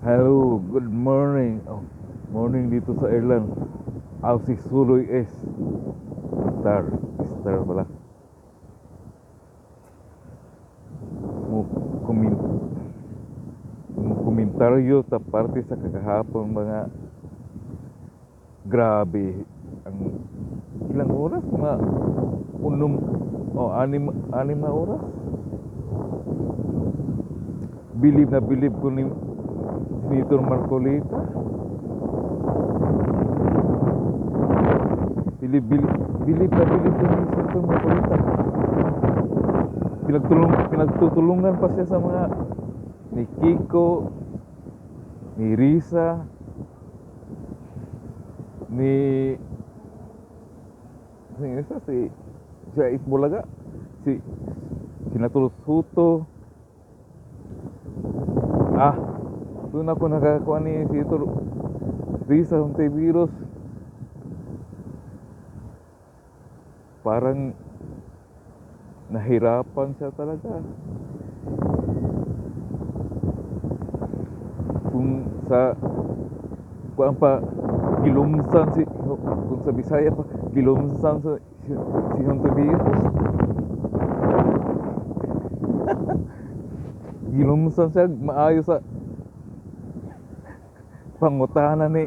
Hello, good morning. Morning dito sa Ireland. Si Suloy S. Star. Star pala. Mo kumin mo komentaryo ta parte sa kakahapon mga grabe ang ilang oras unom anim na oras. Bilib ko ni Senator Marcolita. Bilib ko ni Senator Marcolita. Pinagtutulungan pa siya sa mga ni Kiko, ni Risa, ni si Itbulaga, si Senator Soto. Doon ako nakakuha ni Senator Risa Hontiveros. Parang nahirapan siya talaga. Kung sa kuan pa gilumsan kung sa Bisaya pa gilumsan si Hontiveros. Gilumsan siya maayo sa pangutana ni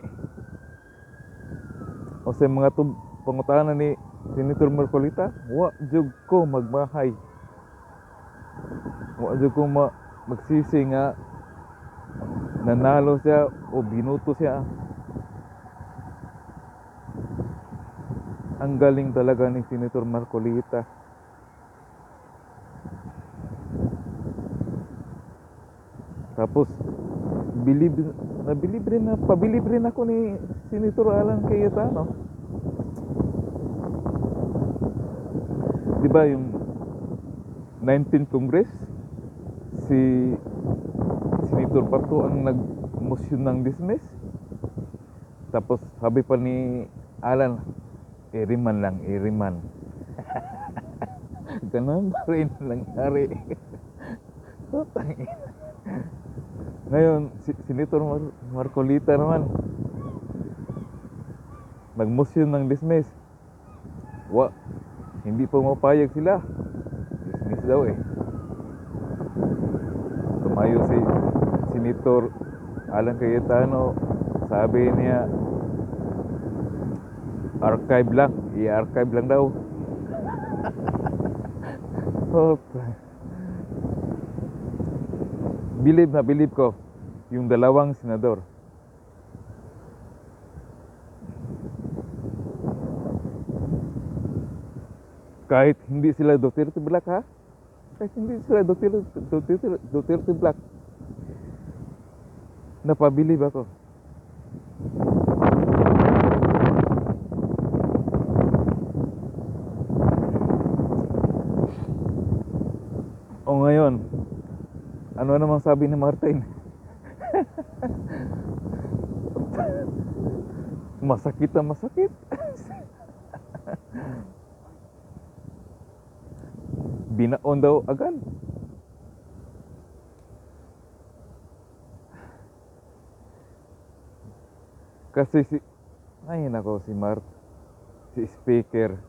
o sa mga pangutana ni Senator Marcolita. Wa jud ko magmahay, wa jud ko magsisi nga nanalo siya o binuto siya. Ang galing talaga ni Senator Marcolita. Tapos pabilib rin ako ni Senator Alan Cayetano. Diba yung 19th Congress, si Senator Pato ang nag-motion ng dismiss. Tapos sabi pa ni Alan, iriman lang. Ganun pa rin nangyari. Ngayon, Senator Marcolita naman, nag-motion ng dismiss. Hindi pa mapayag sila. Dismiss daw eh. Tumayo si Senator Alan Cayetano, sabi niya, archive lang. I-archive lang daw. Bilib ko yung dalawang senador. Kahit hindi sila Duterte Black, ha? Kahit hindi sila Duterte Black, napabilib ako. O ngayon, ano namang sabi ni Martin? Masakit na masakit. Binaon daw agad. Kasi si speaker.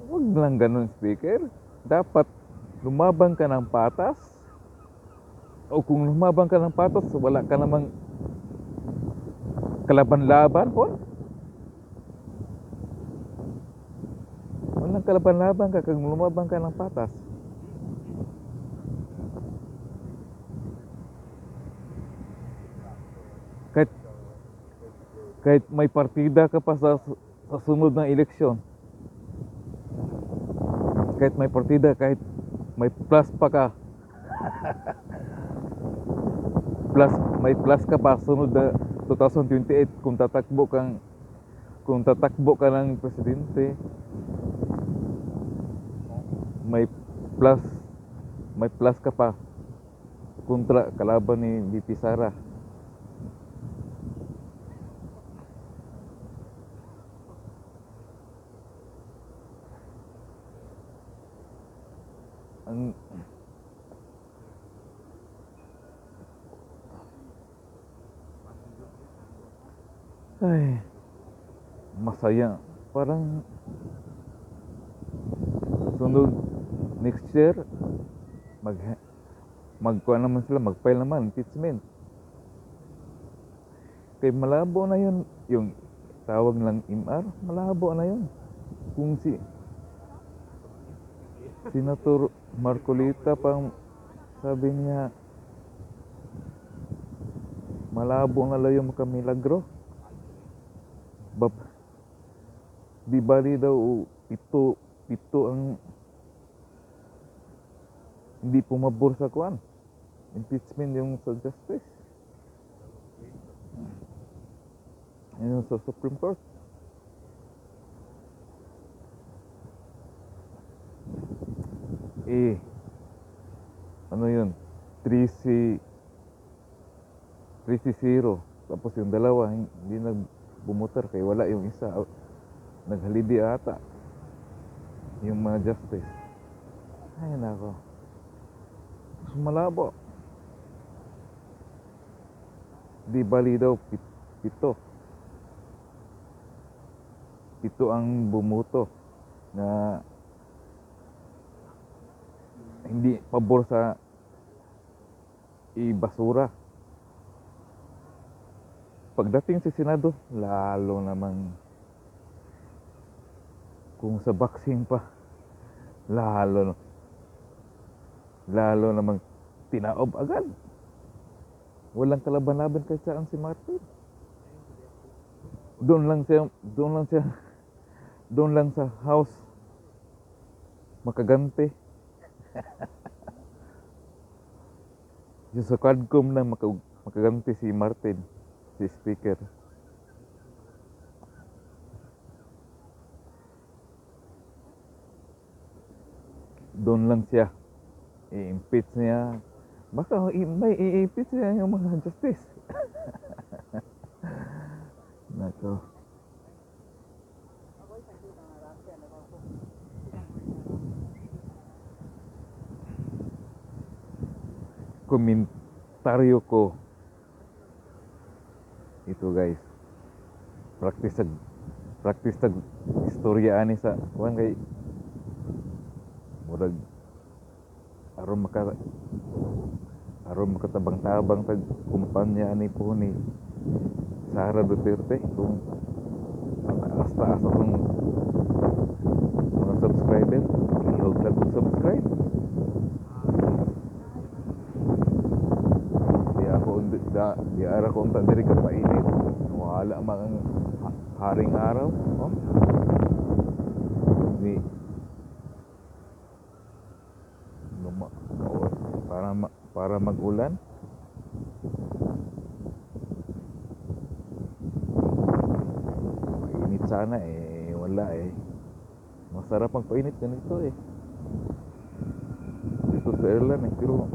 Huwag lang ganun, speaker. Dapat lumabang ka ng patas. O kung lumabang ka ng patas, wala ka namang kalaban-laban po. Walang kalaban-laban ka kung lumabang ka ng patas. Kahit may partida ka pa sa sunod ng eleksyon, kahit may partida, kahit may plus pa ka, may plus ka pa sunod na 2028 kung tatakbo ka ng presidente, may plus ka pa kontra kalaban ni VP Sara. Ay, masaya. Parang sunod next year, mag magkuha naman sila, mag-file naman, impeachment. Kay malabo na yun, yung tawag ng MR, malabo na yun. Kung si Senator Marcolita pang sabi niya, malabo na lang yung makamilagro. Di bali daw pito ang hindi pumabor sa kuan. Impeachment yung sa justice. Yung sa Supreme Court. Ano yun? 3-0. Tapos yung dalawa, hindi nagbumutar kaya wala yung isa. Naghalidi ata. Yung mga justice. Ay, nako. Mas malabo. Di bali daw pito. Pito ang bumuto na hindi pabor sa ibasura. Pagdating sa Senado, lalo namang kung sa boxing pa, lalo namang tinaob agad. Walang kalaban-laban kahit saan si Martin. Doon lang sa house makaganti. Yung sa Quadcom na makaganti si Martin, si Speaker. Doon lang siya. I-impeach niya. Baka may i-impeach niya yung mga justice. Nako. Komentaryo ko ito guys, practice tag istorya ani sa kuan kay murag aron makatabang-tabang tag kumpanya ani po ni Sara Duterte kung taas-taas akong mga subscriber, ihog lang kong subscribe. Di ara ko unta diri ka painit. Wala mang haring araw, oh. Ni para mag-ulan. Mainit sana wala Masarap ang painit ganito Dito sa Ireland pero